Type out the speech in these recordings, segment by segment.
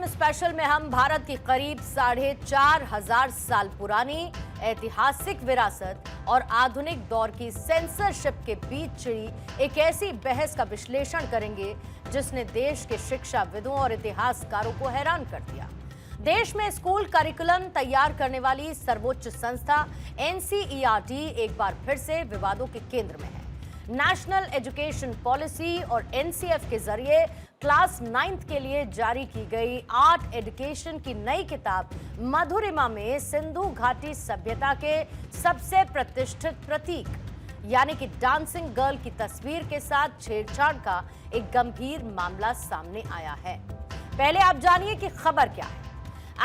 Special में हम भारत की करीब 4,500 साल पुरानी ऐतिहासिक विरासत और आधुनिक दौर की सेंसरशिप के बीच छिड़ी एक ऐसी बहस का विश्लेषण करेंगे जिसने देश के शिक्षाविदों और इतिहासकारों को हैरान कर दिया। देश में स्कूल करिकुलम तैयार करने वाली सर्वोच्च संस्था एनसीईआरटी एक बार फिर से विवादों के केंद्र में है। नेशनल एजुकेशन पॉलिसी और एनसीएफ के जरिए क्लास 9th के लिए जारी की गई आर्ट एजुकेशन की नई किताब मधुरिमा में सिंधु घाटी सभ्यता के सबसे प्रतिष्ठित प्रतीक यानी कि डांसिंग गर्ल की तस्वीर के साथ छेड़छाड़ का एक गंभीर मामला सामने आया है। पहले आप जानिए कि खबर क्या है।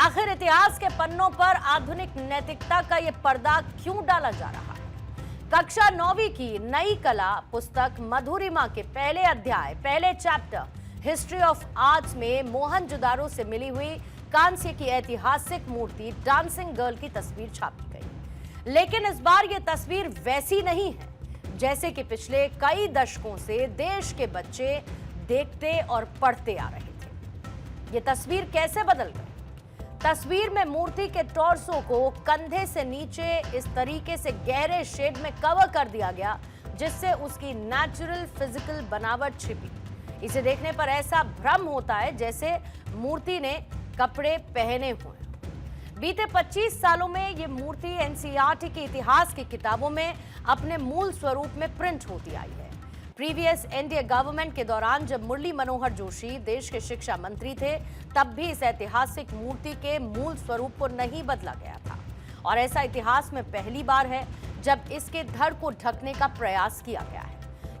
आखिर इतिहास के पन्नों पर आधुनिक नैतिकता का यह पर्दा क्यों डाला जा रहा है? कक्षा 9वीं की नई कला पुस्तक मधुरिमा के पहले चैप्टर हिस्ट्री ऑफ आर्ट्स में मोहनजोदारो से मिली हुई कांस्य की ऐतिहासिक मूर्ति डांसिंग गर्ल की तस्वीर छापी गई। लेकिन इस बार यह तस्वीर वैसी नहीं है जैसे कि पिछले कई दशकों से देश के बच्चे देखते और पढ़ते आ रहे थे। यह तस्वीर कैसे बदल गई? तस्वीर में मूर्ति के टॉर्सो को कंधे से नीचे इस तरीके से गहरे शेड में कवर कर दिया गया जिससे उसकी नेचुरल फिजिकल बनावट छिपी। इसे देखने पर ऐसा भ्रम होता है जैसे मूर्ति ने कपड़े पहने हुए। बीते 25 सालों में ये मूर्ति एनसीईआरटी के इतिहास की किताबों में अपने मूल स्वरूप में प्रिंट होती आई है। प्रीवियस एनडीए गवर्नमेंट के दौरान जब मुरली मनोहर जोशी देश के शिक्षा मंत्री थे तब भी इस ऐतिहासिक मूर्ति के मूल स्वरूप को नहीं बदला गया था और ऐसा इतिहास में पहली बार है जब इसके धड़ को ढकने का प्रयास किया गया है।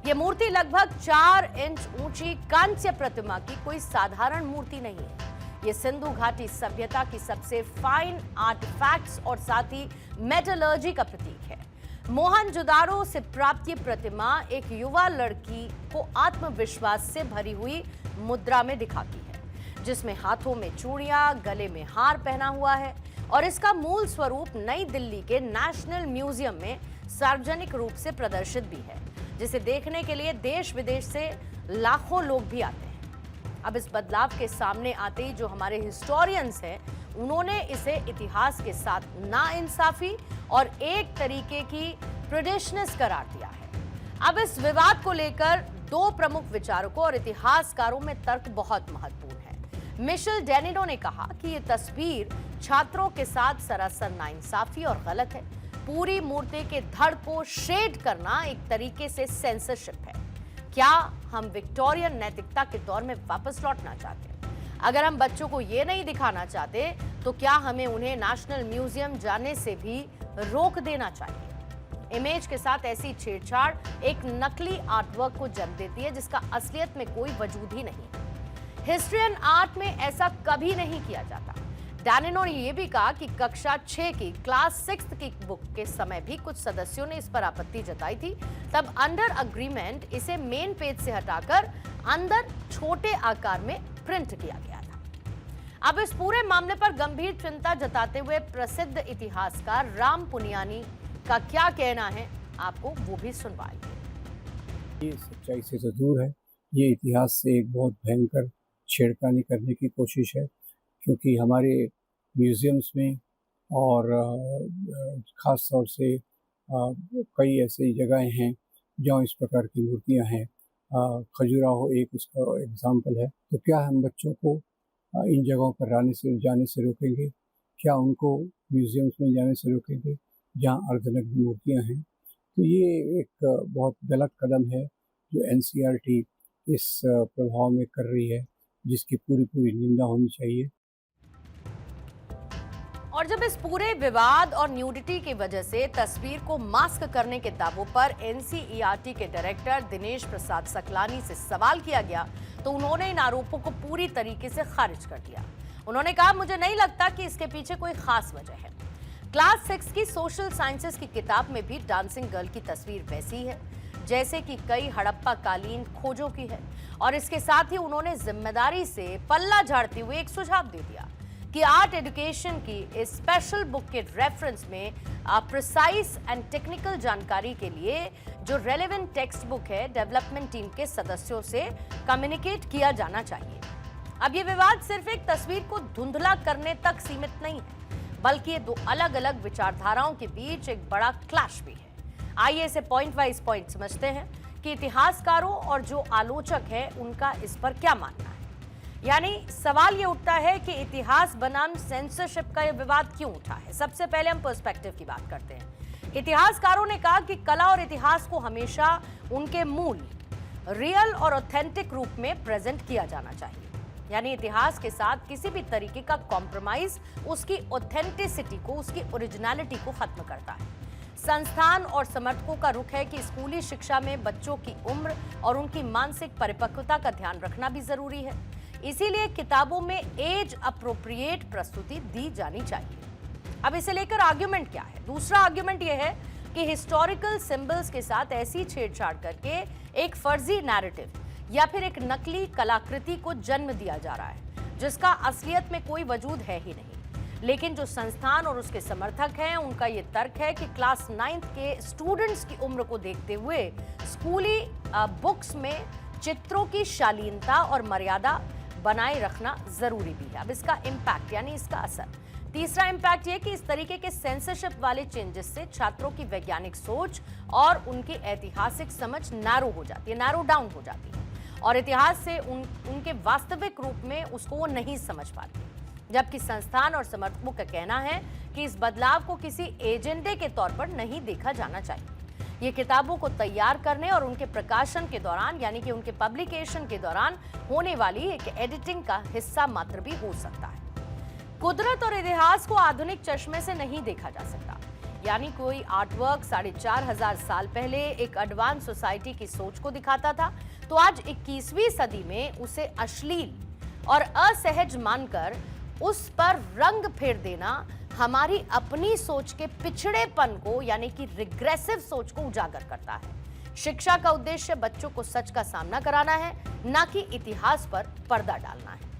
यह मूर्ति लगभग 4 इंच ऊंची कांस्य प्रतिमा की कोई साधारण मूर्ति नहीं है। यह सिंधु घाटी सभ्यता की सबसे फाइन आर्टिफैक्ट्स और साथ ही मेटलर्जी का प्रतीक है। मोहनजोदारो से प्राप्त ये प्रतिमा एक युवा लड़की को आत्मविश्वास से भरी हुई मुद्रा में दिखाती है जिसमें हाथों में चूड़ियां, गले में हार पहना हुआ है और इसका मूल स्वरूप नई दिल्ली के नेशनल म्यूजियम में सार्वजनिक रूप से प्रदर्शित भी है जिसे देखने के लिए देश विदेश से लाखों लोग भी आते हैं। अब इस बदलाव के सामने आते ही जो हमारे हिस्टोरियंस हैं उन्होंने इसे इतिहास के साथ नाइंसाफी और एक तरीके की प्रेडिशनेस करार दिया है। अब इस विवाद को लेकर दो प्रमुख विचारकों और इतिहासकारों में तर्क बहुत महत्वपूर्ण है। मिशेल डेनिनो ने कहा कि ये तस्वीर छात्रों के साथ सरासर नाइंसाफी और गलत है। पूरी मूर्ति के धड़ को शेड करना एक तरीके से सेंसरशिप है। क्या हम विक्टोरियन नैतिकता के दौर में वापस लौटना चाहते हैं? अगर हम बच्चों को ये नहीं दिखाना चाहते तो क्या हमें उन्हें नेशनल म्यूजियम जाने से भी रोक देना चाहिए? इमेज के साथ ऐसी छेड़छाड़ एक नकली आर्टवर्क को जन्म देती है जिसका असलियत में कोई वजूद ही नहीं। हिस्ट्री एंड आर्ट में ऐसा कभी नहीं किया जाता। डैनिनो ने यह भी कहा कि कक्षा 6 की क्लास 6th की बुक के समय भी कुछ सदस्यों ने इस पर आपत्ति जताई थी। तब अंडर अग्रीमेंट इसे मेन पेज से हटाकर अंदर छोटे आकार में प्रिंट किया गया था। अब इस पूरे मामले पर गंभीर चिंता जताते हुए प्रसिद्ध इतिहासकार राम पुनियानी का क्या कहना है आपको वो भी सुनवाएंगे। ये सच्चाई से तो दूर है। ये इतिहास से एक बहुत भयंकर छेड़खानी करने की कोशिश है क्योंकि हमारे म्यूज़ियम्स में और ख़ास तौर से कई ऐसी जगहें हैं जहाँ इस प्रकार की मूर्तियाँ हैं। खजुराहो एक उसका एग्जाम्पल है। तो क्या हम बच्चों को इन जगहों पर जाने से रोकेंगे? क्या उनको म्यूज़ियम्स में जाने से रोकेंगे जहाँ अर्धनग्न मूर्तियाँ हैं? तो ये एक बहुत गलत कदम है जो एनसीईआरटी इस प्रभाव में कर रही है जिसकी पूरी निंदा होनी चाहिए। और जब इस पूरे विवाद और न्यूडिटी की वजह से तस्वीर को मास्क करने के दावों पर एनसीईआरटी के डायरेक्टर दिनेश प्रसाद सकलानी से सवाल किया गया तो उन्होंने इन आरोपों को पूरी तरीके से खारिज कर दिया। उन्होंने कहा, मुझे नहीं लगता कि इसके पीछे कोई खास वजह है। क्लास 6 की सोशल साइंसेस की किताब में भी डांसिंग गर्ल की तस्वीर वैसी है जैसे कि कई हड़प्पा कालीन खोजों की है और इसके साथ ही उन्होंने जिम्मेदारी से पल्ला झाड़ते हुए एक सुझाव दे दिया कि आर्ट एजुकेशन की इस स्पेशल बुक के रेफरेंस में प्रिसाइज एंड टेक्निकल जानकारी के लिए जो रेलेवेंट टेक्स्ट बुक है डेवलपमेंट टीम के सदस्यों से कम्युनिकेट किया जाना चाहिए। अब ये विवाद सिर्फ एक तस्वीर को धुंधला करने तक सीमित नहीं है, बल्कि ये दो अलग अलग विचारधाराओं के बीच एक बड़ा क्लैश भी है। आइए इसे पॉइंट वाइज पॉइंट समझते हैं कि इतिहासकारों और जो आलोचक है उनका इस पर क्या मानना है। यानी सवाल ये उठता है कि इतिहास बनाम सेंसरशिप का ये विवाद क्यों उठा है। सबसे पहले हम पर्सपेक्टिव की बात करते हैं। इतिहासकारों ने कहा कि कला और इतिहास को हमेशा उनके मूल, रियल और ऑथेंटिक रूप में प्रेजेंट किया जाना चाहिए। यानी इतिहास के साथ किसी भी तरीके का कॉम्प्रोमाइज उसकी ऑथेंटिसिटी को, उसकी ओरिजिनलिटी को खत्म करता है। संस्थान और समर्थकों का रुख है कि स्कूली शिक्षा में बच्चों की उम्र और उनकी मानसिक परिपक्वता का ध्यान रखना भी जरूरी है। इसीलिए किताबों में एज अप्रोप्रिएट प्रस्तुति दी जानी चाहिए। अब इसे लेकर आर्ग्यूमेंट क्या है? दूसरा आर्ग्यूमेंट यह है कि हिस्टोरिकल सिंबल्स के साथ ऐसी छेड़छाड़ करके एक फर्जी नैरेटिव या फिर एक नकली कलाकृति को जन्म दिया जा रहा है, जिसका असलियत में कोई वजूद है ही नहीं। लेकिन जो संस्थान और उसके समर्थक हैं, उनका ये तर्क है कि क्लास 9th के स्टूडेंट्स की उम्र को देखते हुए स्कूली बुक्स में चित्रों की शालीनता और मर्यादा बनाए रखना जरूरी भी है। अब इसका इम्पैक्ट यानी इसका असर, तीसरा इम्पैक्ट यह कि इस तरीके के सेंसरशिप वाले चेंजेस से छात्रों की वैज्ञानिक सोच और उनकी ऐतिहासिक समझ नैरो हो जाती है, नैरो डाउन हो जाती है और इतिहास से उनके वास्तविक रूप में उसको वो नहीं समझ पाते। जबकि संस्थान और समर्थकों का कहना है कि इस बदलाव को किसी एजेंडे के तौर पर नहीं देखा जाना चाहिए। ये किताबों को तैयार करने और उनके प्रकाशन के दौरान यानी कि उनके पब्लिकेशन के दौरान होने वाली एक एडिटिंग का हिस्सा मात्र भी हो सकता है। कुदरत और इतिहास को आधुनिक चश्मे से नहीं देखा जा सकता। यानी कोई आर्टवर्क 4500 साल पहले एक एडवांस सोसाइटी की सोच को दिखाता था, तो आज 21वीं सदी में उसे अश्लील और असहज मानकर उस पर रंग फेर देना हमारी अपनी सोच के पिछड़ेपन को यानी कि रिग्रेसिव सोच को उजागर करता है। शिक्षा का उद्देश्य बच्चों को सच का सामना कराना है, ना कि इतिहास पर पर्दा डालना है।